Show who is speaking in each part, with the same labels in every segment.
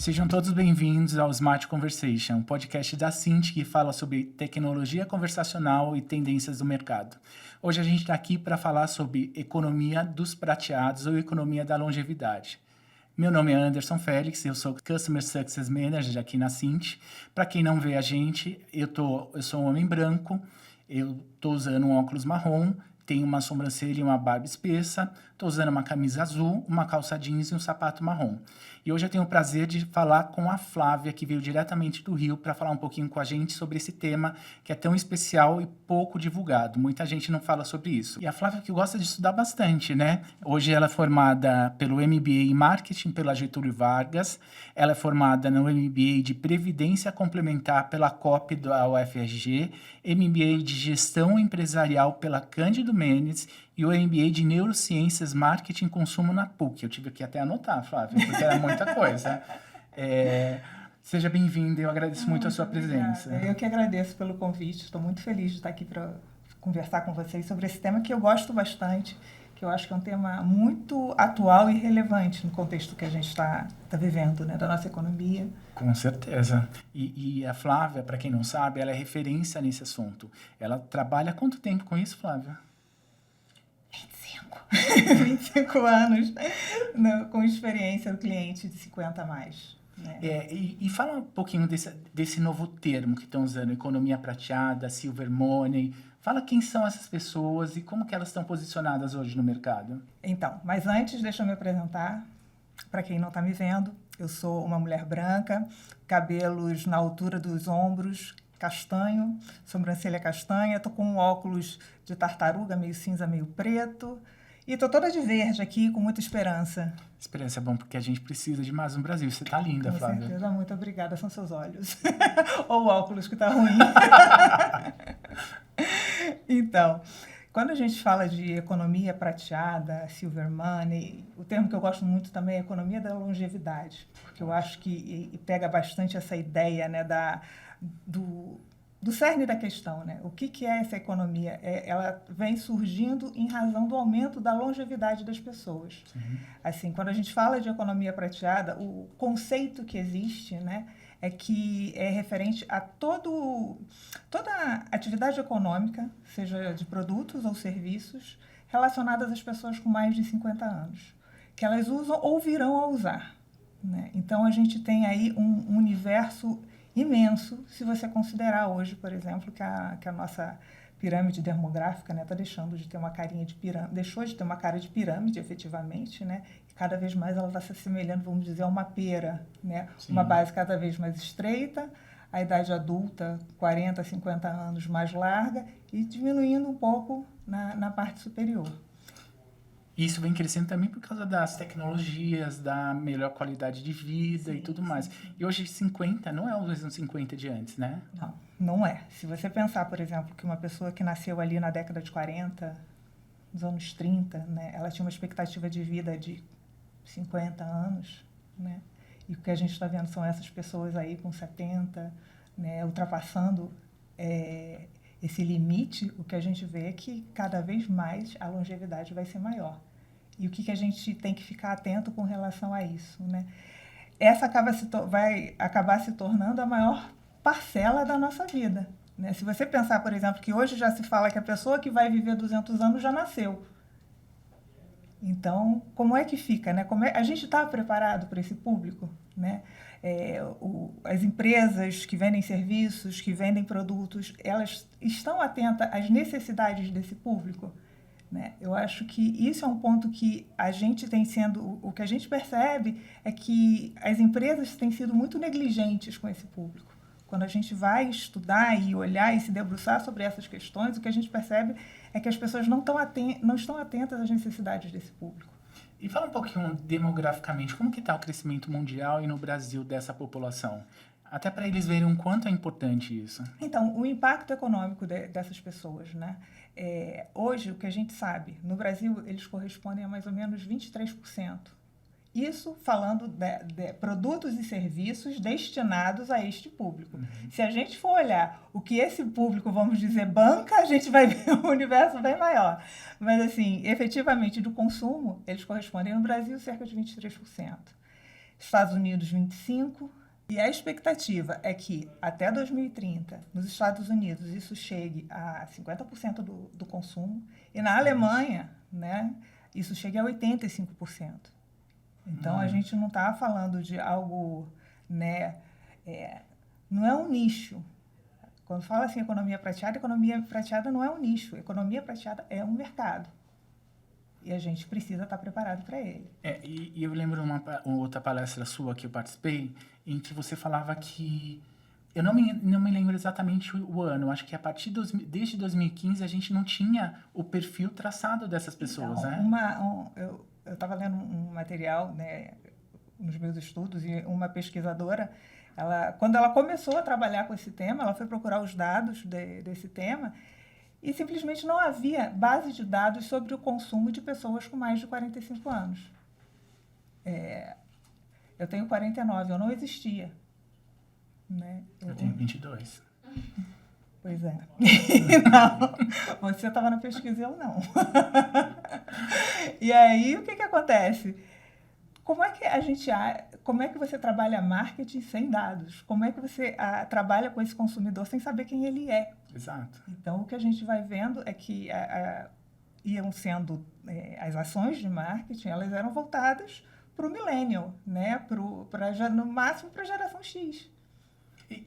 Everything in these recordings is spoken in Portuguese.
Speaker 1: Sejam todos bem-vindos ao Smart Conversation, um podcast da Cint que fala sobre tecnologia conversacional e tendências do mercado. Hoje a gente está aqui para falar sobre economia dos prateados ou economia da longevidade. Meu nome é Anderson Félix, eu sou Customer Success Manager aqui na Cint. Para quem não vê a gente, eu sou um homem branco, eu estou usando um óculos marrom, tenho uma sobrancelha e uma barba espessa, estou usando uma camisa azul, uma calça jeans e um sapato marrom. E hoje eu tenho o prazer de falar com a Flávia, que veio diretamente do Rio, para falar um pouquinho com a gente sobre esse tema que é tão especial e pouco divulgado. Muita gente não fala sobre isso. E a Flávia que gosta de estudar bastante, né? Hoje ela é formada pelo MBA em Marketing pela Getúlio Vargas, ela é formada no MBA de Previdência Complementar pela COP da UFRG, MBA de Gestão Empresarial pela Cândido Mendes e o MBA de Neurociências, Marketing e Consumo na PUC. Eu tive que até anotar, Flávia, porque era muita coisa. Seja bem-vinda, eu agradeço muito a sua presença.
Speaker 2: Eu que agradeço pelo convite, estou muito feliz de estar aqui para conversar com vocês sobre esse tema que eu gosto bastante, que eu acho que é um tema muito atual e relevante no contexto que a gente está vivendo, né, da nossa economia.
Speaker 1: Com certeza. E a Flávia, para quem não sabe, ela é referência nesse assunto. Ela trabalha há quanto tempo com isso, Flávia?
Speaker 2: 25 anos, né, com experiência do cliente de 50 a mais. Né?
Speaker 1: E fala um pouquinho desse novo termo que estão usando, economia prateada, silver money. Fala quem são essas pessoas e como que elas estão posicionadas hoje no mercado.
Speaker 2: Então, mas antes, deixa eu me apresentar. Para quem não está me vendo, eu sou uma mulher branca, cabelos na altura dos ombros, castanho, sobrancelha castanha, estou com um óculos de tartaruga, meio cinza, meio preto. E estou toda de verde aqui, com muita esperança.
Speaker 1: Esperança é bom, porque a gente precisa de mais no Brasil. Você está linda, Flávia.
Speaker 2: Com certeza, muito obrigada. São seus olhos. Ou o óculos que está ruim. Então, quando a gente fala de economia prateada, silver money, o termo que eu gosto muito também é economia da longevidade, porque eu acho que pega bastante essa ideia, né, do cerne da questão, né? O que é essa economia? Ela vem surgindo em razão do aumento da longevidade das pessoas. Sim. Assim, quando a gente fala de economia prateada, o conceito que existe, né, é que é referente a toda atividade econômica, seja de produtos ou serviços, relacionadas às pessoas com mais de 50 anos, que elas usam ou virão a usar. Né? Então, a gente tem aí um universo imenso, se você considerar hoje, por exemplo, que a nossa pirâmide demográfica, né, deixando de ter uma carinha de pirâmide, deixou de ter uma cara de pirâmide, efetivamente, né, e cada vez mais ela está se assemelhando, vamos dizer, a uma pera, né, uma base cada vez mais estreita, a idade adulta, 40, 50 anos, mais larga, e diminuindo um pouco na parte superior.
Speaker 1: Isso vem crescendo também por causa das tecnologias, da melhor qualidade de vida e tudo mais. E hoje 50 não é o mesmo 50 de antes, né?
Speaker 2: Não é. Se você pensar, por exemplo, que uma pessoa que nasceu ali na década de 40, nos anos 30, né, ela tinha uma expectativa de vida de 50 anos, né? E o que a gente está vendo são essas pessoas aí com 70, né, ultrapassando esse limite. O que a gente vê é que cada vez mais a longevidade vai ser maior. E o que a gente tem que ficar atento com relação a isso, né? Essa vai acabar se tornando a maior parcela da nossa vida. Né? Se você pensar, por exemplo, que hoje já se fala que a pessoa que vai viver 200 anos já nasceu. Então, como é que fica? Né? A gente está preparado para esse público? Né? As empresas que vendem serviços, que vendem produtos, elas estão atentas às necessidades desse público? Né? Eu acho que isso é um ponto que a gente tem sendo... O que a gente percebe é que as empresas têm sido muito negligentes com esse público. Quando a gente vai estudar e olhar e se debruçar sobre essas questões, o que a gente percebe é que as pessoas não estão atentas às necessidades desse público.
Speaker 1: E fala um pouquinho demograficamente, como que está o crescimento mundial e no Brasil dessa população? Até para eles verem o quanto é importante isso.
Speaker 2: Então, o impacto econômico dessas pessoas, né? Hoje, o que a gente sabe, no Brasil, eles correspondem a mais ou menos 23%. Isso falando de produtos e serviços destinados a este público. Uhum. Se a gente for olhar o que esse público, vamos dizer, banca, a gente vai ver um universo bem maior. Mas, assim, efetivamente, do consumo, eles correspondem no Brasil cerca de 23%. Estados Unidos 25%, e a expectativa é que até 2030, nos Estados Unidos, isso chegue a 50% do consumo, e na Alemanha, né, isso chegue a 85%. Então, a gente não está falando de algo, né, não é um nicho. Quando fala assim economia prateada não é um nicho. Economia prateada é um mercado. E a gente precisa estar preparado para ele.
Speaker 1: E eu lembro uma outra palestra sua que eu participei, em que você falava que... Eu não me lembro exatamente o ano. Acho que desde 2015 a gente não tinha o perfil traçado dessas pessoas,
Speaker 2: então,
Speaker 1: né?
Speaker 2: Eu estava lendo um material, né, nos meus estudos, e uma pesquisadora, quando ela começou a trabalhar com esse tema, ela foi procurar os dados desse tema, e simplesmente não havia base de dados sobre o consumo de pessoas com mais de 45 anos. Eu tenho 49, eu não existia. Né?
Speaker 1: Eu tenho 22.
Speaker 2: Pois é. Não, você estava na pesquisa e eu não. E aí, o que acontece? Como é que você trabalha marketing sem dados? Como é que você trabalha com esse consumidor sem saber quem ele é?
Speaker 1: Exato.
Speaker 2: Então, o que a gente vai vendo é que iam sendo as ações de marketing, elas eram voltadas para o millennial, né? No máximo para a geração X.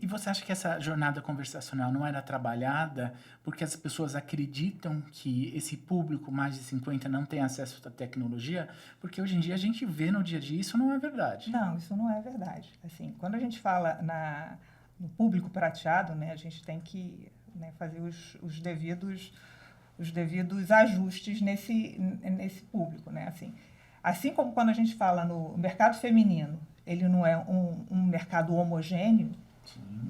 Speaker 1: E você acha que essa jornada conversacional não era trabalhada porque as pessoas acreditam que esse público mais de 50 não tem acesso à tecnologia? Porque hoje em dia a gente vê no dia a dia, isso não é verdade.
Speaker 2: Não, isso não é verdade. Assim, quando a gente fala no público prateado, né, a gente tem que, né, fazer os devidos ajustes nesse público, né? Assim como quando a gente fala no mercado feminino, ele não é um mercado homogêneo.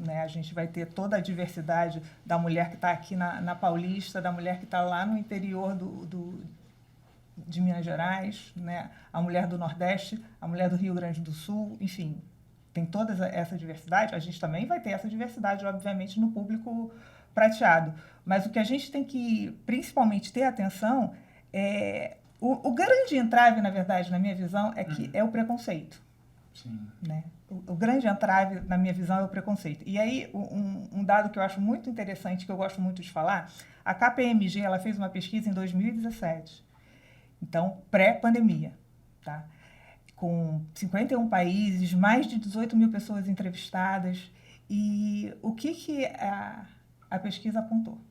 Speaker 2: Né? A gente vai ter toda a diversidade da mulher que está aqui na Paulista, da mulher que está lá no interior de Minas Gerais, né? A mulher do Nordeste, a mulher do Rio Grande do Sul, enfim, tem toda essa diversidade. A gente também vai ter essa diversidade, obviamente, no público prateado. Mas o que a gente tem que, principalmente, ter atenção é... O grande entrave, na verdade, na minha visão, é que é o preconceito.
Speaker 1: Sim.
Speaker 2: Né? O grande entrave, na minha visão, é o preconceito. E aí, um dado que eu acho muito interessante, que eu gosto muito de falar, a KPMG ela fez uma pesquisa em 2017, então, pré-pandemia, tá? Com 51 países, mais de 18 mil pessoas entrevistadas. E o que a pesquisa apontou?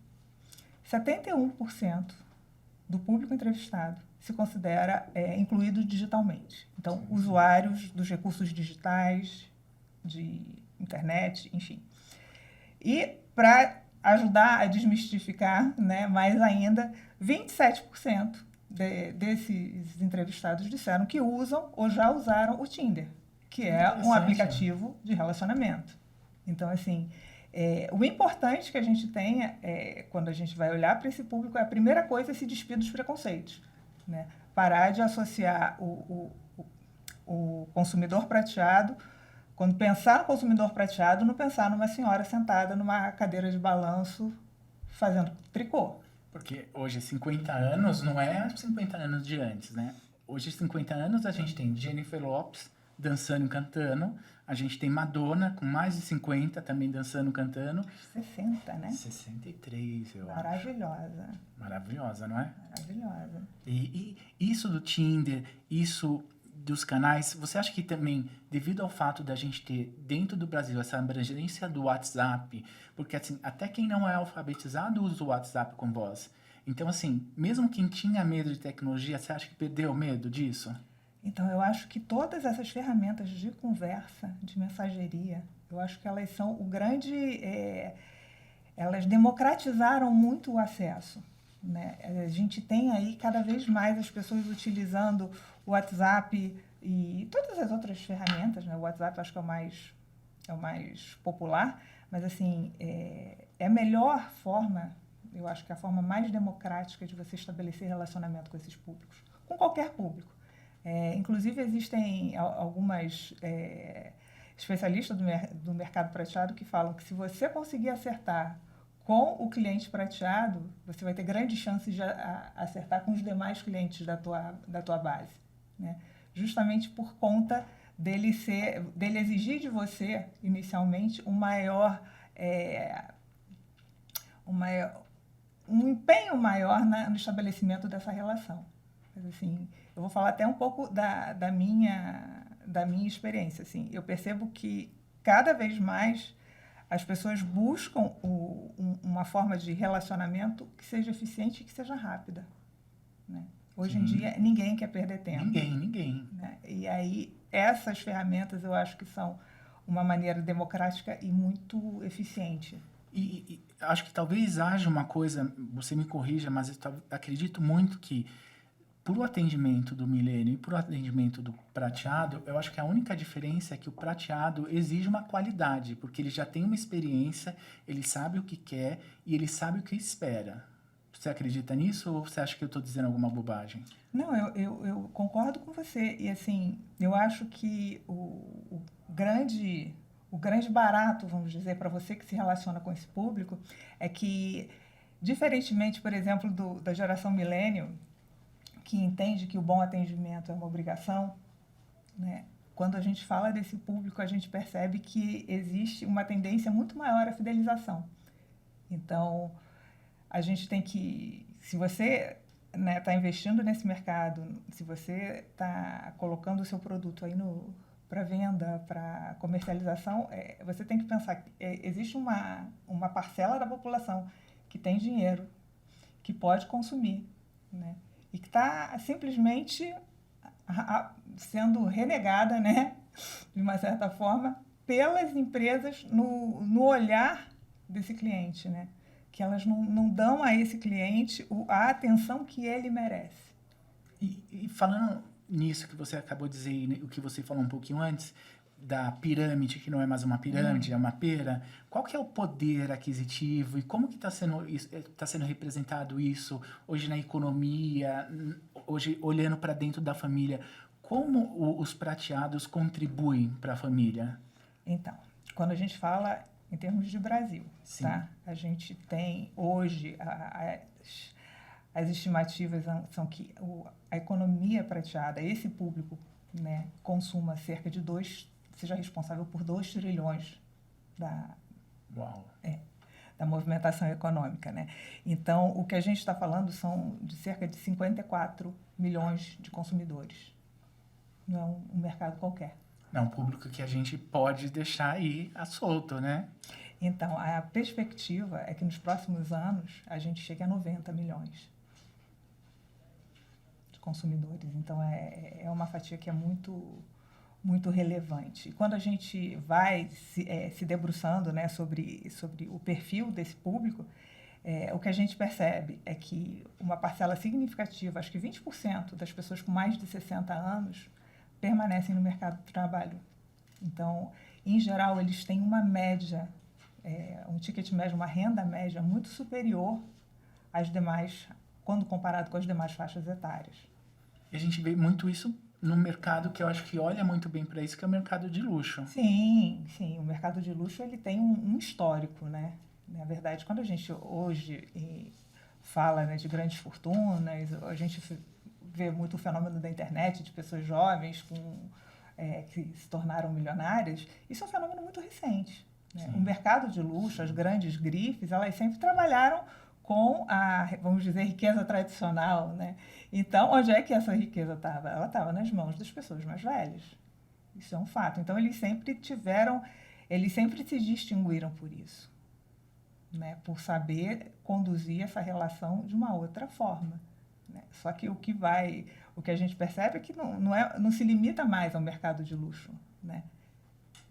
Speaker 2: 71% do público entrevistado se considera incluído digitalmente. Então, usuários dos recursos digitais, de internet, enfim. E, para ajudar a desmistificar, né, mais ainda, 27% desses entrevistados disseram que usam ou já usaram o Tinder, que é um aplicativo de relacionamento. Então, assim, o importante que a gente tenha, quando a gente vai olhar para esse público, a primeira coisa é se despir dos preconceitos. Né? Parar de associar o consumidor prateado, quando pensar no consumidor prateado, não pensar numa senhora sentada numa cadeira de balanço fazendo tricô.
Speaker 1: Porque hoje 50 anos não é 50 anos de antes, né? Hoje 50 anos a gente tem Jennifer Lopez dançando e cantando, a gente tem Madonna com mais de 50 também dançando e cantando.
Speaker 2: 60, né?
Speaker 1: 63, eu acho.
Speaker 2: Maravilhosa.
Speaker 1: Maravilhosa, não é?
Speaker 2: Maravilhosa.
Speaker 1: E isso do Tinder, isso dos canais, você acha que também, devido ao fato da gente ter dentro do Brasil essa abrangência do WhatsApp, porque assim, até quem não é alfabetizado usa o WhatsApp com voz. Então, assim, mesmo quem tinha medo de tecnologia, você acha que perdeu o medo disso?
Speaker 2: Então, eu acho que todas essas ferramentas de conversa, de mensageria, eu acho que elas são o grande... elas democratizaram muito o acesso. Né? A gente tem aí cada vez mais as pessoas utilizando o WhatsApp e todas as outras ferramentas. Né? O WhatsApp acho que é o mais popular, mas assim, é a melhor forma, eu acho que é a forma mais democrática de você estabelecer relacionamento com esses públicos, com qualquer público. Inclusive, existem algumas especialistas do mercado prateado que falam que se você conseguir acertar com o cliente prateado, você vai ter grandes chances de acertar com os demais clientes da tua base. Né? Justamente por conta dele exigir de você, inicialmente, um empenho maior no estabelecimento dessa relação. Mas, assim, eu vou falar até um pouco da minha experiência. Assim, eu percebo que, cada vez mais, as pessoas buscam uma forma de relacionamento que seja eficiente e que seja rápida, né? Hoje em dia, ninguém quer perder tempo.
Speaker 1: Ninguém.
Speaker 2: Né? E aí, essas ferramentas, eu acho que são uma maneira democrática e muito eficiente.
Speaker 1: E acho que talvez haja uma coisa, você me corrija, mas eu acredito muito que, para o atendimento do milênio e para o atendimento do prateado, eu acho que a única diferença é que o prateado exige uma qualidade, porque ele já tem uma experiência, ele sabe o que quer e ele sabe o que espera. Você acredita nisso ou você acha que eu estou dizendo alguma bobagem?
Speaker 2: Não, eu concordo com você. E, assim, eu acho que o grande barato, vamos dizer, para você que se relaciona com esse público, é que, diferentemente, por exemplo, da geração milênio, que entende que o bom atendimento é uma obrigação, né? Quando a gente fala desse público, a gente percebe que existe uma tendência muito maior à fidelização. Então, a gente tem que, se você está investindo nesse mercado, se você está colocando o seu produto aí para venda, para comercialização, você tem que pensar que existe uma parcela da população que tem dinheiro, que pode consumir, né? E que está simplesmente sendo renegada, né, de uma certa forma, pelas empresas no olhar desse cliente, né? Que elas não dão a esse cliente a atenção que ele merece.
Speaker 1: E falando nisso que você acabou de dizer, o que você falou um pouquinho antes, da pirâmide, que não é mais uma pirâmide, é uma pera, qual que é o poder aquisitivo e como que está sendo representado isso hoje na economia, hoje olhando para dentro da família? Como os prateados contribuem para a família?
Speaker 2: Então, quando a gente fala em termos de Brasil,
Speaker 1: Sim.
Speaker 2: Tá? A gente tem hoje, as estimativas são que a economia prateada, esse público, né, consuma cerca de seja responsável por 2 trilhões da movimentação econômica, né? Então, o que a gente está falando são de cerca de 54 milhões de consumidores. Não é um mercado qualquer.
Speaker 1: É um público que a gente pode deixar aí à solto, né?
Speaker 2: Então, a perspectiva é que nos próximos anos a gente chegue a 90 milhões de consumidores. Então, é uma fatia que é muito relevante. E quando a gente vai se debruçando, né, sobre o perfil desse público, o que a gente percebe é que uma parcela significativa, acho que 20% das pessoas com mais de 60 anos, permanecem no mercado de trabalho. Então, em geral, eles têm uma média, um ticket médio, uma renda média muito superior às demais, quando comparado com as demais faixas etárias.
Speaker 1: E a gente vê muito isso no mercado que eu acho que olha muito bem para isso, que é o mercado de luxo.
Speaker 2: Sim, sim. O mercado de luxo ele tem um histórico, né? Na verdade, quando a gente hoje fala, né, de grandes fortunas, a gente vê muito o fenômeno da internet, de pessoas jovens que se tornaram milionárias. Isso é um fenômeno muito recente, né? O mercado de luxo, as grandes grifes, elas sempre trabalharam com vamos dizer, riqueza tradicional, né? Então, onde é que essa riqueza estava? Ela estava nas mãos das pessoas mais velhas. Isso é um fato. Então, eles sempre se distinguiram por isso, né? Por saber conduzir essa relação de uma outra forma, né? Só que o que a gente percebe é que não se limita mais ao mercado de luxo, né?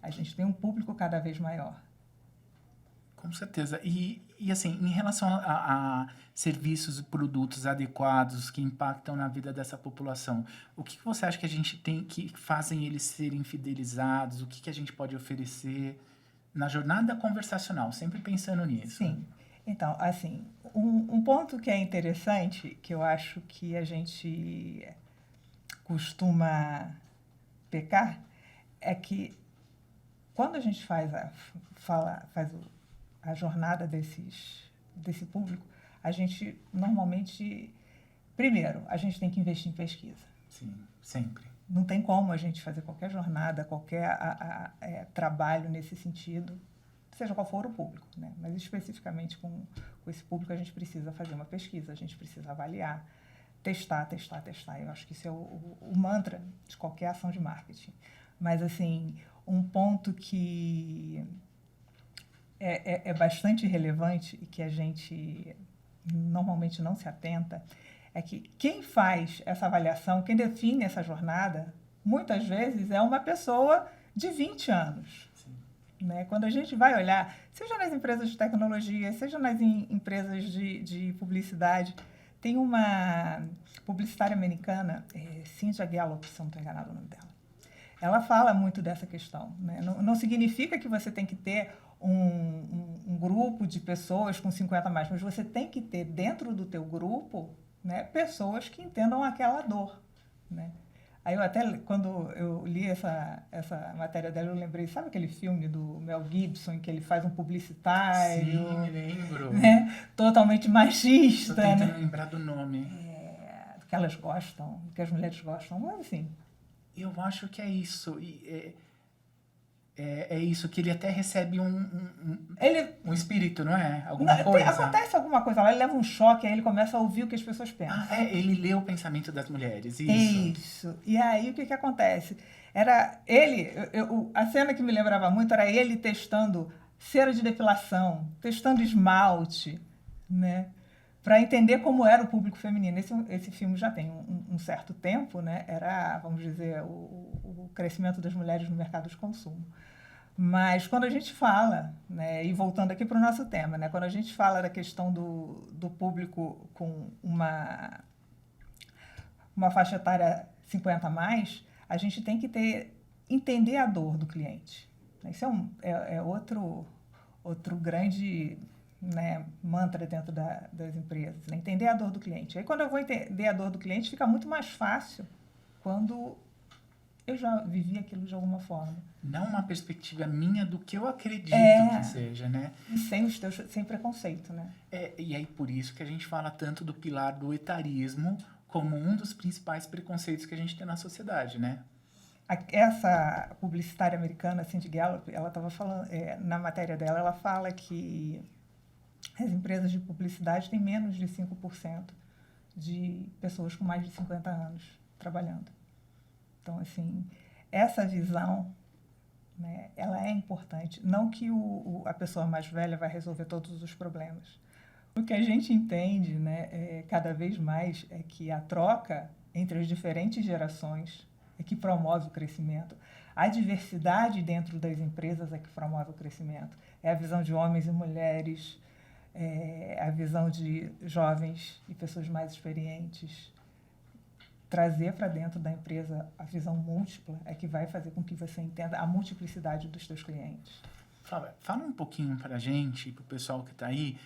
Speaker 2: A gente tem um público cada vez maior.
Speaker 1: Com certeza. E assim, em relação a serviços e produtos adequados que impactam na vida dessa população, o que você acha que a gente tem que fazem eles serem fidelizados? O que a gente pode oferecer na jornada conversacional? Sempre pensando nisso.
Speaker 2: Sim. Então, assim, um ponto que é interessante, que eu acho que a gente costuma pecar, é que quando a gente faz a jornada desse público, a gente normalmente, primeiro, a gente tem que investir em pesquisa.
Speaker 1: Sim, sempre.
Speaker 2: não tem como a gente fazer qualquer jornada, qualquer trabalho nesse sentido, seja qual for o público, né? Mas especificamente com esse público a gente precisa fazer uma pesquisa, a gente precisa avaliar, testar. Eu acho que isso é o mantra de qualquer ação de marketing. Mas, assim, um ponto que é bastante relevante e que a gente normalmente não se atenta é que quem faz essa avaliação, quem define essa jornada, muitas vezes é uma pessoa de 20 anos. Né? Quando a gente vai olhar, seja nas empresas de tecnologia, seja nas empresas de publicidade, tem uma publicitária americana, Cynthia Gallup, se eu não estou enganado o nome dela. Ela fala muito dessa questão. Né? Não significa que você tem que ter um grupo de pessoas com 50 a mais, mas você tem que ter dentro do teu grupo, né, pessoas que entendam aquela dor. Né? Aí eu até, quando eu li essa matéria dela, eu lembrei, sabe aquele filme do Mel Gibson, em que ele faz um publicitário?
Speaker 1: Sim, me lembro.
Speaker 2: Né? Totalmente machista.
Speaker 1: Estou tentando
Speaker 2: né?
Speaker 1: lembrar do nome.
Speaker 2: Que elas gostam, que as mulheres gostam, mas assim...
Speaker 1: Eu acho que é isso. É isso, que ele até recebe um espírito, não é? Alguma coisa.
Speaker 2: Acontece alguma coisa lá, ele leva um choque, aí ele começa a ouvir o que as pessoas pensam.
Speaker 1: Ele lê o pensamento das mulheres,
Speaker 2: Isso. E aí, o que acontece? Era ele, a cena que me lembrava muito era ele testando cera de depilação, testando esmalte, né? Para entender como era o público feminino. Esse filme já tem um certo tempo, né? Era, vamos dizer, o crescimento das mulheres no mercado de consumo. Mas quando a gente fala, né, e voltando aqui para o nosso tema, né, quando a gente fala da questão do público com uma faixa etária 50 a mais, a gente tem que entender a dor do cliente. Isso é outro grande, né, mantra dentro das empresas, né? Entender a dor do cliente. Aí, quando eu vou entender a dor do cliente, fica muito mais fácil quando eu já vivi aquilo de alguma forma.
Speaker 1: Não uma perspectiva minha do que eu acredito que seja, né?
Speaker 2: E sem preconceito, né?
Speaker 1: E aí, por isso que a gente fala tanto do pilar do etarismo como um dos principais preconceitos que a gente tem na sociedade, né?
Speaker 2: Essa publicitária americana, Cynthia Gallup, ela estava falando, na matéria dela, ela fala que as empresas de publicidade têm menos de 5% de pessoas com mais de 50 anos trabalhando. Então, assim, essa visão, né, ela é importante. Não que a pessoa mais velha vai resolver todos os problemas. O que a gente entende, né, cada vez mais é que a troca entre as diferentes gerações é que promove o crescimento. A diversidade dentro das empresas é que promove o crescimento. É a visão de homens e mulheres, a visão de jovens e pessoas mais experientes. Trazer para dentro da empresa a visão múltipla é que vai fazer com que você entenda a multiplicidade dos seus clientes.
Speaker 1: Fala um pouquinho para a gente, para o pessoal que está aí,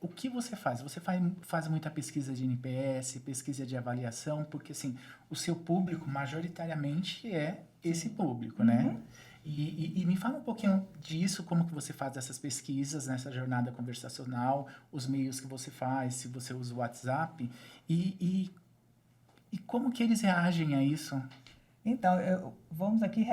Speaker 1: o que você faz? Você faz muita pesquisa de NPS, pesquisa de avaliação, porque assim, o seu público majoritariamente é esse público, né? E me fala um pouquinho disso, como que você faz essas pesquisas nessa jornada conversacional, os meios que você faz, se você usa o WhatsApp, e como que eles reagem a isso?
Speaker 2: Então, vamos aqui,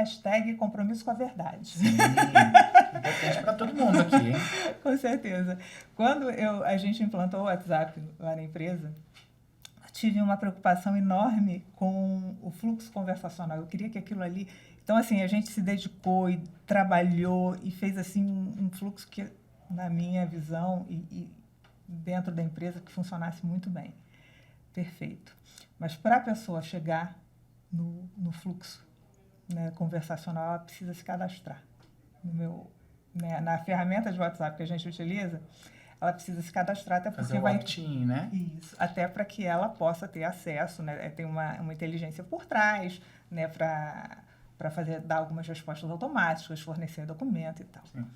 Speaker 2: #compromisso com a verdade.
Speaker 1: Sim, importante para todo mundo aqui, hein?
Speaker 2: Com certeza. Quando a gente implantou o WhatsApp lá na empresa, tive uma preocupação enorme com o fluxo conversacional. Eu queria que aquilo ali... Então, assim, a gente se dedicou e trabalhou e fez, assim, um fluxo que, na minha visão e dentro da empresa, que funcionasse muito bem. Perfeito. Mas para a pessoa chegar no fluxo, né, conversacional, ela precisa se cadastrar. Na ferramenta de WhatsApp que a gente utiliza, ela precisa se cadastrar, até porque
Speaker 1: fazer
Speaker 2: vai...
Speaker 1: opt-in, né?
Speaker 2: Isso, até para que ela possa ter acesso, né? Tem uma inteligência por trás, né, para dar algumas respostas automáticas, fornecer documento e tal.
Speaker 1: Sim.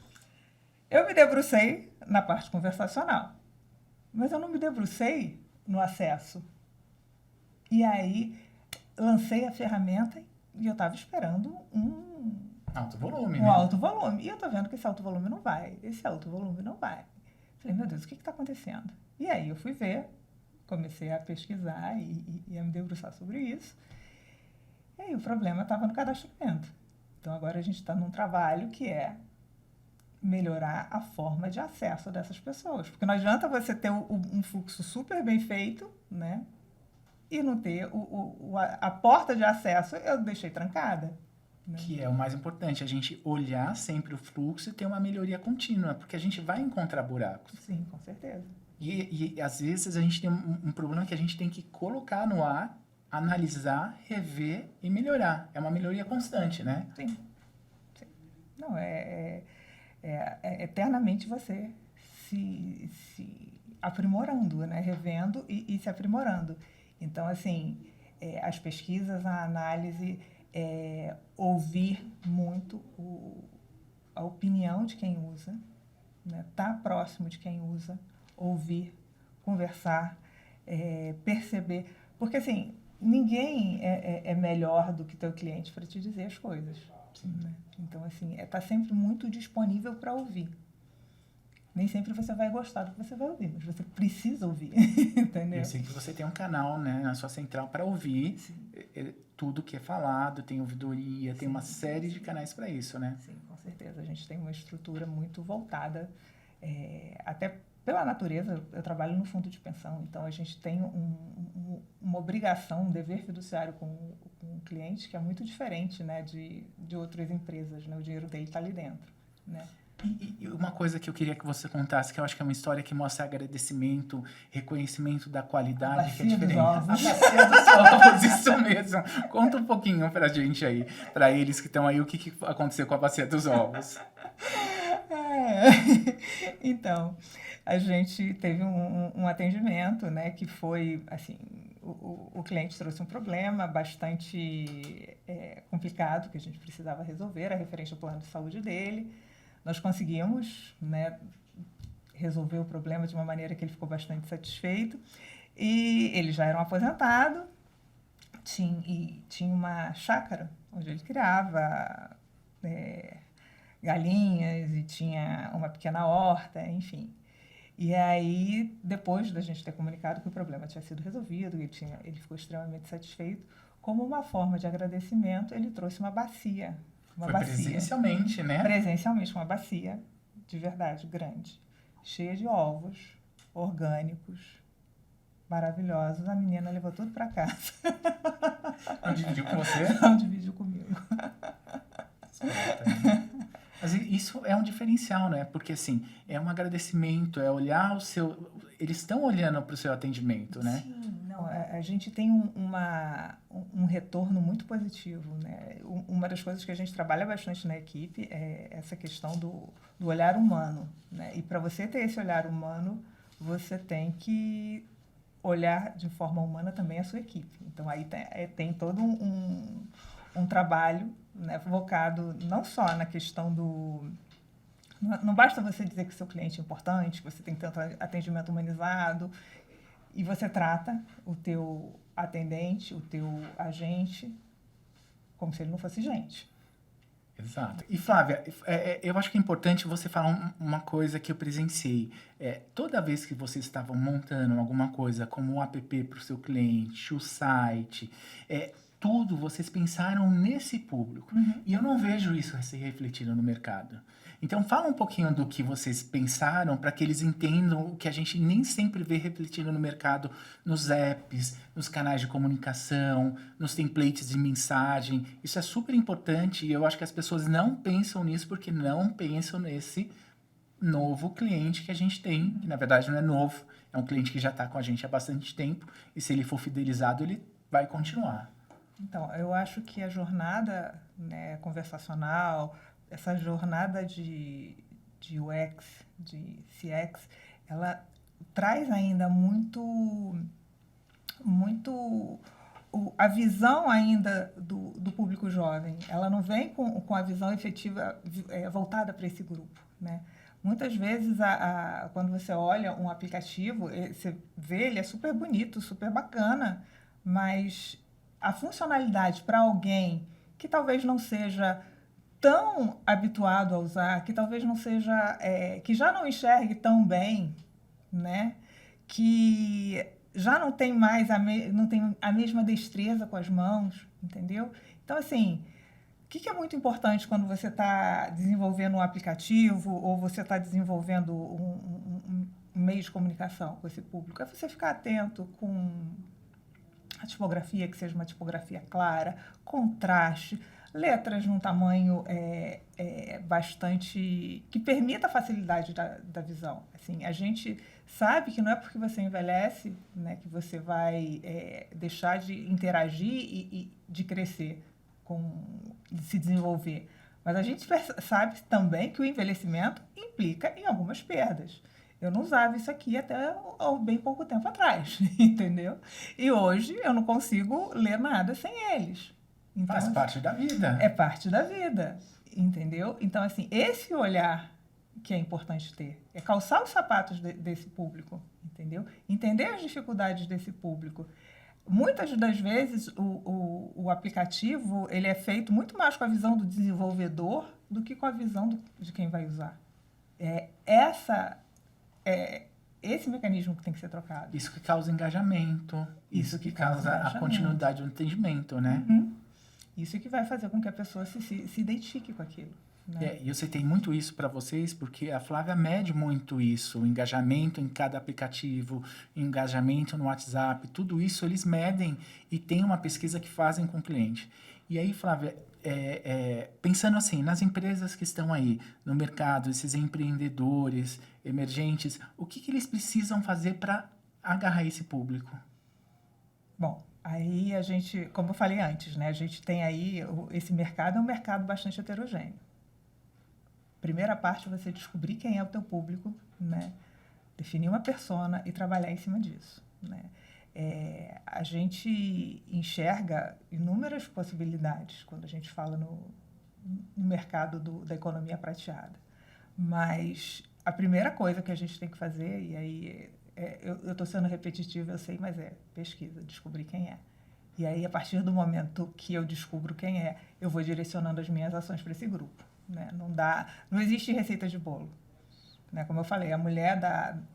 Speaker 2: Eu me debrucei na parte conversacional, mas eu não me debrucei no acesso. E aí, lancei a ferramenta e eu estava esperando
Speaker 1: alto volume,
Speaker 2: um
Speaker 1: né?
Speaker 2: alto volume. E eu estou vendo que esse alto volume não vai. Esse alto volume não vai. Falei, meu Deus, o que está acontecendo? E aí eu fui ver, comecei a pesquisar e a me debruçar sobre isso. E aí o problema estava no cadastramento. Então agora a gente está num trabalho que é melhorar a forma de acesso dessas pessoas. Porque não adianta você ter um fluxo super bem feito, né? E não ter a porta de acesso, eu deixei trancada. Né?
Speaker 1: Que é o mais importante, a gente olhar sempre o fluxo e ter uma melhoria contínua, porque a gente vai encontrar buracos.
Speaker 2: Sim, com certeza.
Speaker 1: E às vezes a gente tem um problema que a gente tem que colocar no ar, analisar, rever e melhorar. É uma melhoria constante, né?
Speaker 2: Sim. Não, eternamente você se aprimorando, né? Revendo e se aprimorando. Então, assim, as pesquisas, a análise, ouvir muito a opinião de quem usa, né? Tá próximo de quem usa, ouvir, conversar, perceber. Porque, assim, ninguém é melhor do que teu cliente para te dizer as coisas. Né? Então, assim, tá sempre muito disponível para ouvir. Nem sempre você vai gostar do que você vai ouvir, mas você precisa ouvir, entendeu?
Speaker 1: Eu sei que você tem um canal, né, na sua central para ouvir tudo que é falado, tem ouvidoria, tem uma série de canais para isso, né?
Speaker 2: Sim, com certeza. A gente tem uma estrutura muito voltada, até pela natureza, eu trabalho no fundo de pensão, então a gente tem uma obrigação, um dever fiduciário com o cliente que é muito diferente, né, de outras empresas, né? O dinheiro dele está ali dentro, né?
Speaker 1: E uma coisa que eu queria que você contasse, que eu acho que é uma história que mostra agradecimento, reconhecimento da qualidade, que é diferente. A bacia dos ovos, isso mesmo. Conta um pouquinho pra gente aí, pra eles que estão aí, o que aconteceu com a bacia dos ovos.
Speaker 2: Então, a gente teve um atendimento, né, que foi, assim, o cliente trouxe um problema bastante complicado, que a gente precisava resolver, a referente ao plano de saúde dele. Nós conseguimos, né, resolver o problema de uma maneira que ele ficou bastante satisfeito. E ele já era um aposentado, tinha uma chácara onde ele criava galinhas e tinha uma pequena horta, enfim. E aí, depois da gente ter comunicado que o problema tinha sido resolvido, ele ficou extremamente satisfeito, como uma forma de agradecimento, ele trouxe uma bacia.
Speaker 1: Foi presencialmente, né?
Speaker 2: Presencialmente, uma bacia, de verdade, grande, cheia de ovos orgânicos, maravilhosos. A menina levou tudo para casa.
Speaker 1: Não dividiu com você?
Speaker 2: Não dividiu comigo.
Speaker 1: Mas isso é um diferencial, né? Porque, assim, é um agradecimento, é olhar o seu... Eles estão olhando para o seu atendimento, né?
Speaker 2: Sim, não, a gente tem um retorno muito positivo, né? Uma das coisas que a gente trabalha bastante na equipe é essa questão do olhar humano, né? E para você ter esse olhar humano, você tem que olhar de forma humana também a sua equipe. Então, aí tem todo um trabalho, né, focado não só na questão do... Não basta você dizer que o seu cliente é importante, que você tem tanto atendimento humanizado, e você trata o teu atendente, o teu agente, como se ele não fosse gente.
Speaker 1: Exato. E, Flávia, eu acho que é importante você falar uma coisa que eu presenciei. Toda vez que vocês estavam montando alguma coisa, como um app para o seu cliente, o site, tudo, vocês pensaram nesse público.
Speaker 2: Uhum.
Speaker 1: E eu não vejo isso se refletindo no mercado. Então, fala um pouquinho do que vocês pensaram para que eles entendam o que a gente nem sempre vê refletindo no mercado, nos apps, nos canais de comunicação, nos templates de mensagem. Isso é super importante e eu acho que as pessoas não pensam nisso porque não pensam nesse novo cliente que a gente tem, que na verdade não é novo, é um cliente que já está com a gente há bastante tempo e se ele for fidelizado, ele vai continuar.
Speaker 2: Então, eu acho que a jornada, né, conversacional, essa jornada de UX, de CX, ela traz ainda muito a visão ainda do público jovem. Ela não vem com a visão efetiva voltada para esse grupo, né? Muitas vezes, quando você olha um aplicativo, você vê, ele é super bonito, super bacana, mas a funcionalidade para alguém que talvez não seja tão habituado a usar, que talvez não seja, que já não enxergue tão bem, né? Que já não tem mais não tem a mesma destreza com as mãos, entendeu? Então, assim, o que é muito importante quando você está desenvolvendo um aplicativo ou você está desenvolvendo um meio de comunicação com esse público? É você ficar atento com a tipografia, que seja uma tipografia clara, contraste, letras num tamanho bastante... que permita a facilidade da visão. Assim, a gente sabe que não é porque você envelhece, né, que você vai deixar de interagir e de crescer, de se desenvolver. Mas a gente sabe também que o envelhecimento implica em algumas perdas. Eu não usava isso aqui até bem pouco tempo atrás, entendeu? E hoje eu não consigo ler nada sem eles.
Speaker 1: Então, faz parte da vida.
Speaker 2: É parte da vida, entendeu? Então, assim, esse olhar que é importante ter é calçar os sapatos desse público, entendeu? Entender as dificuldades desse público. Muitas das vezes o aplicativo ele é feito muito mais com a visão do desenvolvedor do que com a visão de quem vai usar. Esse mecanismo que tem que ser trocado.
Speaker 1: Isso que causa engajamento, isso que causa a continuidade do entendimento, né?
Speaker 2: Uhum. Isso que vai fazer com que a pessoa se identifique com aquilo. Né?
Speaker 1: E eu citei muito isso para vocês, porque a Flávia mede muito isso, o engajamento em cada aplicativo, engajamento no WhatsApp, tudo isso eles medem e tem uma pesquisa que fazem com o cliente. E aí, Flávia, pensando assim, nas empresas que estão aí no mercado, esses empreendedores emergentes, o que eles precisam fazer para agarrar esse público?
Speaker 2: Bom, aí a gente, como eu falei antes, né, a gente tem aí, esse mercado é um mercado bastante heterogêneo. Primeira parte é você descobrir quem é o teu público, né, definir uma persona e trabalhar em cima disso, né. A gente enxerga inúmeras possibilidades quando a gente fala no mercado da economia prateada. Mas a primeira coisa que a gente tem que fazer, e aí eu estou sendo repetitiva, eu sei, mas pesquisa, descobrir quem é. E aí, a partir do momento que eu descubro quem é, eu vou direcionando as minhas ações para esse grupo. Né? Não existe receita de bolo. Né? Como eu falei, a mulher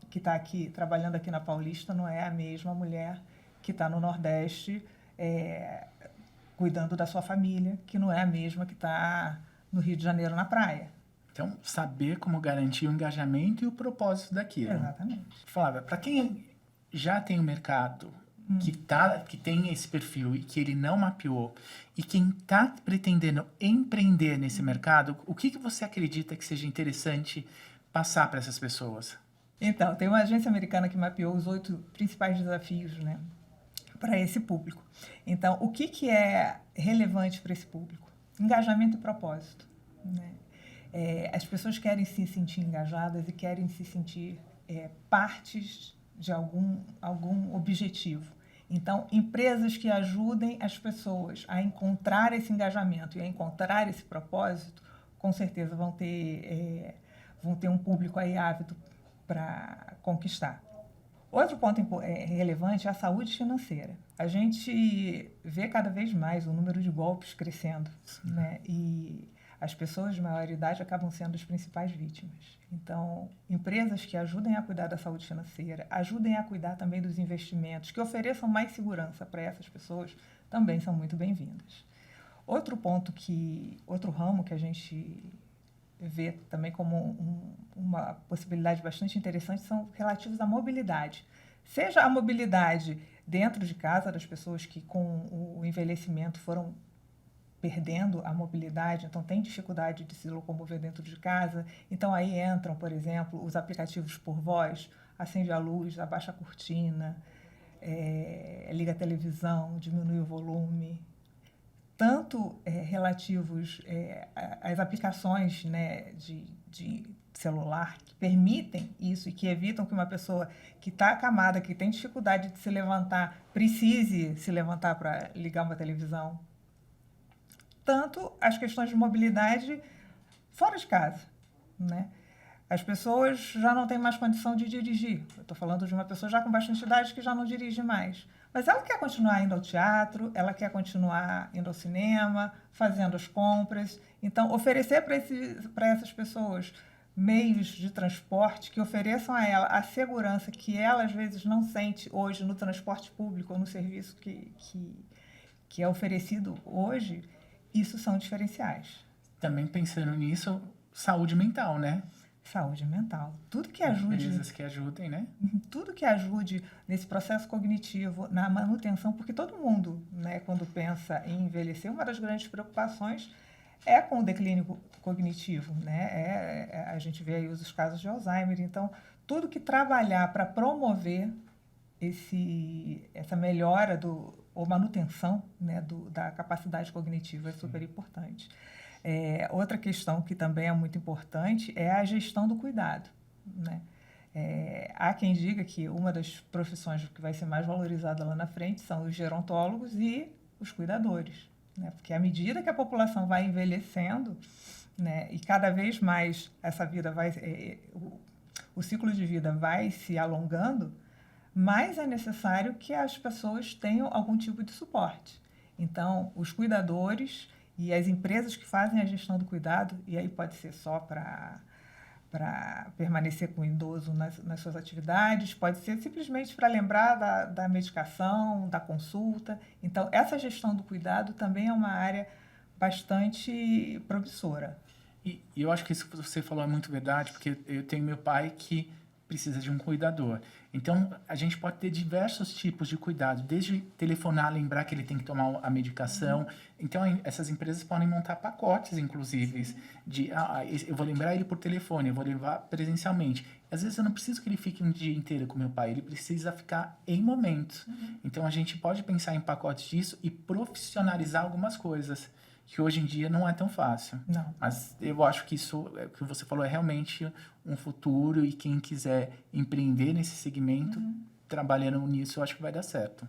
Speaker 2: que está aqui, trabalhando aqui na Paulista, não é a mesma mulher que está no Nordeste, cuidando da sua família, que não é a mesma que está no Rio de Janeiro, na praia.
Speaker 1: Então, saber como garantir o engajamento e o propósito daquilo.
Speaker 2: Exatamente.
Speaker 1: Flávia, para quem já tem o mercado, que tem esse perfil e que ele não mapeou, e quem está pretendendo empreender nesse mercado, o que você acredita que seja interessante passar para essas pessoas?
Speaker 2: Então, tem uma agência americana que mapeou os 8 principais desafios, né, para esse público. Então, o que é relevante para esse público? Engajamento e propósito. Né? As pessoas querem se sentir engajadas e querem se sentir partes de algum objetivo. Então, empresas que ajudem as pessoas a encontrar esse engajamento e a encontrar esse propósito, com certeza vão ter um público aí ávido para conquistar. Outro ponto relevante é a saúde financeira. A gente vê cada vez mais o número de golpes crescendo, né? E as pessoas de maior idade acabam sendo as principais vítimas. Então, empresas que ajudem a cuidar da saúde financeira, ajudem a cuidar também dos investimentos, que ofereçam mais segurança para essas pessoas, também são muito bem-vindas. Outro ramo que a gente vê também como uma possibilidade bastante interessante são relativos à mobilidade. Seja a mobilidade dentro de casa das pessoas que com o envelhecimento foram perdendo a mobilidade, então tem dificuldade de se locomover dentro de casa. Então aí entram, por exemplo, os aplicativos por voz, acende a luz, abaixa a cortina, liga a televisão, diminui o volume. Tanto relativos às aplicações, né, de celular que permitem isso e que evitam que uma pessoa que está acamada, que tem dificuldade de se levantar, precise se levantar para ligar uma televisão. Tanto as questões de mobilidade fora de casa, né? As pessoas já não têm mais condição de dirigir. Eu estou falando de uma pessoa já com bastante idade que já não dirige mais. Mas ela quer continuar indo ao teatro, ela quer continuar indo ao cinema, fazendo as compras. Então, oferecer para essas pessoas meios de transporte que ofereçam a ela a segurança que ela, às vezes, não sente hoje no transporte público ou no serviço que é oferecido hoje, isso são diferenciais.
Speaker 1: Também pensando nisso, saúde mental, né?
Speaker 2: Saúde mental. Tudo que ajude.
Speaker 1: Empresas que ajudem, né?
Speaker 2: Tudo que ajude nesse processo cognitivo, na manutenção, porque todo mundo, né, quando pensa em envelhecer, uma das grandes preocupações é com o declínio cognitivo, né? A gente vê aí os casos de Alzheimer. Então, tudo que trabalhar para promover essa melhora ou manutenção, né, da capacidade cognitiva é super importante. Outra questão que também é muito importante é a gestão do cuidado, né? Há quem diga que uma das profissões que vai ser mais valorizada lá na frente são os gerontólogos e os cuidadores, né? Porque à medida que a população vai envelhecendo, né, e cada vez mais essa vida o ciclo de vida vai se alongando, mais é necessário que as pessoas tenham algum tipo de suporte. Então, os cuidadores e as empresas que fazem a gestão do cuidado, e aí pode ser só para permanecer com o idoso nas suas atividades, pode ser simplesmente para lembrar da medicação, da consulta. Então, essa gestão do cuidado também é uma área bastante promissora.
Speaker 1: E eu acho que isso que você falou é muito verdade, porque eu tenho meu pai que precisa de um cuidador. Então, a gente pode ter diversos tipos de cuidado, desde telefonar, lembrar que ele tem que tomar a medicação. Então, essas empresas podem montar pacotes, inclusive, de eu vou lembrar ele por telefone, eu vou levar presencialmente. Às vezes, eu não preciso que ele fique um dia inteiro com meu pai, ele precisa ficar em momentos. Então, a gente pode pensar em pacotes disso e profissionalizar algumas coisas, que hoje em dia não é tão fácil.
Speaker 2: Não.
Speaker 1: Mas eu acho que isso, que você falou, é realmente um futuro, e quem quiser empreender nesse segmento, trabalhando nisso, eu acho que vai dar certo.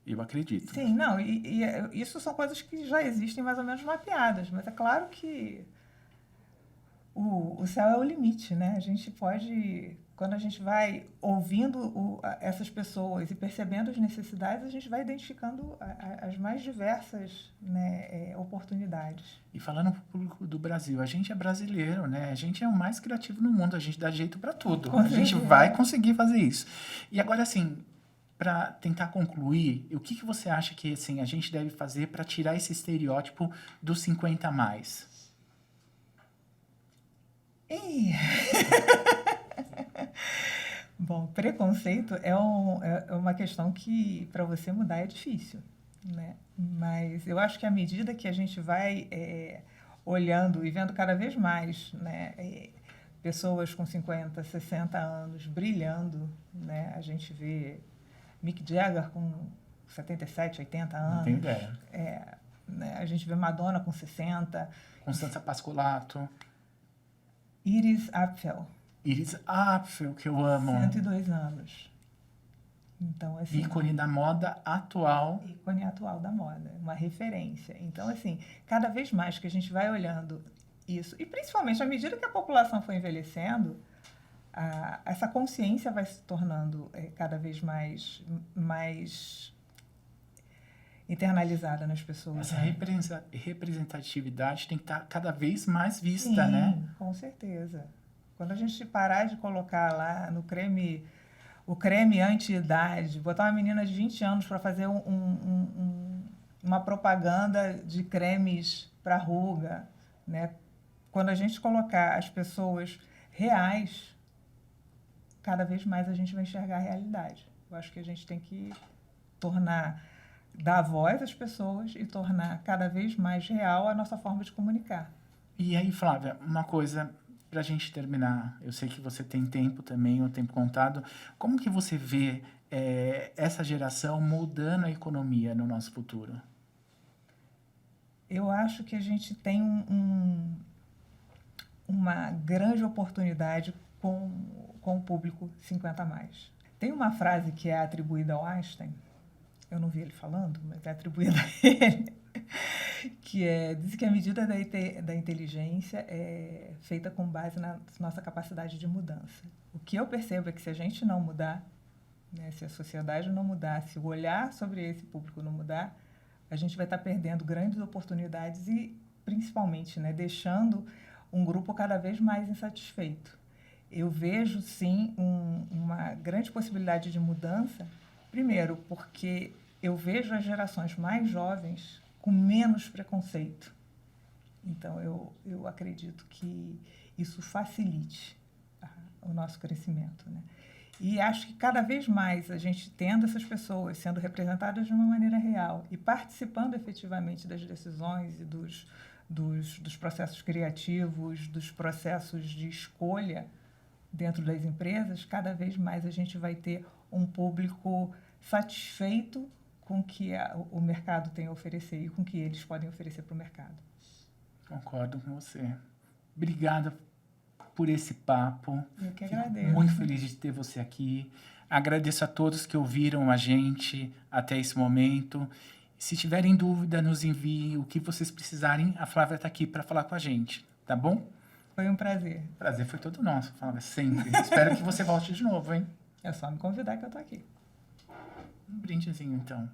Speaker 1: Eu acredito.
Speaker 2: Sim, não, e isso são coisas que já existem mais ou menos mapeadas, mas é claro que o céu é o limite, né? A gente pode, quando a gente vai ouvindo essas pessoas e percebendo as necessidades, a gente vai identificando as mais diversas, né, oportunidades.
Speaker 1: E falando para o público do Brasil, a gente é brasileiro, né? A gente é o mais criativo no mundo, a gente dá jeito para tudo. A gente vai conseguir fazer isso. E agora, assim, para tentar concluir, o que você acha que, assim, a gente deve fazer para tirar esse estereótipo dos 50 a mais?
Speaker 2: Bom, preconceito é uma questão que para você mudar é difícil, né? Mas eu acho que à medida que a gente vai olhando e vendo cada vez mais, né, pessoas com 50, 60 anos brilhando, né? A gente vê Mick Jagger com 77, 80 anos.
Speaker 1: Não tenho ideia.
Speaker 2: Né? A gente vê Madonna com 60.
Speaker 1: Constança Pascolato.
Speaker 2: Iris Apfel.
Speaker 1: Iris Apfel, que eu amo.
Speaker 2: 102 anos. Então, assim,
Speaker 1: ícone da moda atual.
Speaker 2: Ícone atual da moda, uma referência. Então, assim, cada vez mais que a gente vai olhando isso, e principalmente à medida que a população for envelhecendo, essa consciência vai se tornando cada vez mais internalizada nas pessoas.
Speaker 1: Essa representatividade tem que estar cada vez mais vista,
Speaker 2: Sim,
Speaker 1: né?
Speaker 2: Com certeza. Quando a gente parar de colocar lá no creme, o creme anti-idade, botar uma menina de 20 anos para fazer uma propaganda de cremes para ruga, né? Quando a gente colocar as pessoas reais, cada vez mais a gente vai enxergar a realidade. Eu acho que a gente tem que dar voz às pessoas e tornar cada vez mais real a nossa forma de comunicar.
Speaker 1: E aí, Flávia, uma coisa para a gente terminar. Eu sei que você tem tempo também, o tempo contado. Como que você vê essa geração mudando a economia no nosso futuro?
Speaker 2: Eu acho que a gente tem uma grande oportunidade com o público 50 a mais. Tem uma frase que é atribuída ao Einstein, eu não vi ele falando, mas é atribuída a ele, que diz que a medida da inteligência é feita com base na nossa capacidade de mudança. O que eu percebo é que se a gente não mudar, né, se a sociedade não mudar, se o olhar sobre esse público não mudar, a gente vai estar perdendo grandes oportunidades e, principalmente, né, deixando um grupo cada vez mais insatisfeito. Eu vejo, sim, uma grande possibilidade de mudança, primeiro, porque eu vejo as gerações mais jovens com menos preconceito. Então, eu acredito que isso facilite o nosso crescimento, né? E acho que cada vez mais a gente tendo essas pessoas sendo representadas de uma maneira real e participando efetivamente das decisões e dos processos criativos, dos processos de escolha dentro das empresas, cada vez mais a gente vai ter um público satisfeito com o que o mercado tem a oferecer e com o que eles podem oferecer para o mercado.
Speaker 1: Concordo com você. Obrigada por esse papo.
Speaker 2: Eu que
Speaker 1: Fico
Speaker 2: agradeço.
Speaker 1: muito feliz de ter você aqui. Agradeço a todos que ouviram a gente até esse momento. Se tiverem dúvida, nos enviem o que vocês precisarem. A Flávia está aqui para falar com a gente, tá bom?
Speaker 2: Foi um prazer.
Speaker 1: O prazer foi todo nosso, Flávia, sempre. Espero que você volte de novo, hein?
Speaker 2: É só me convidar que eu estou aqui.
Speaker 1: Um brindezinho, então.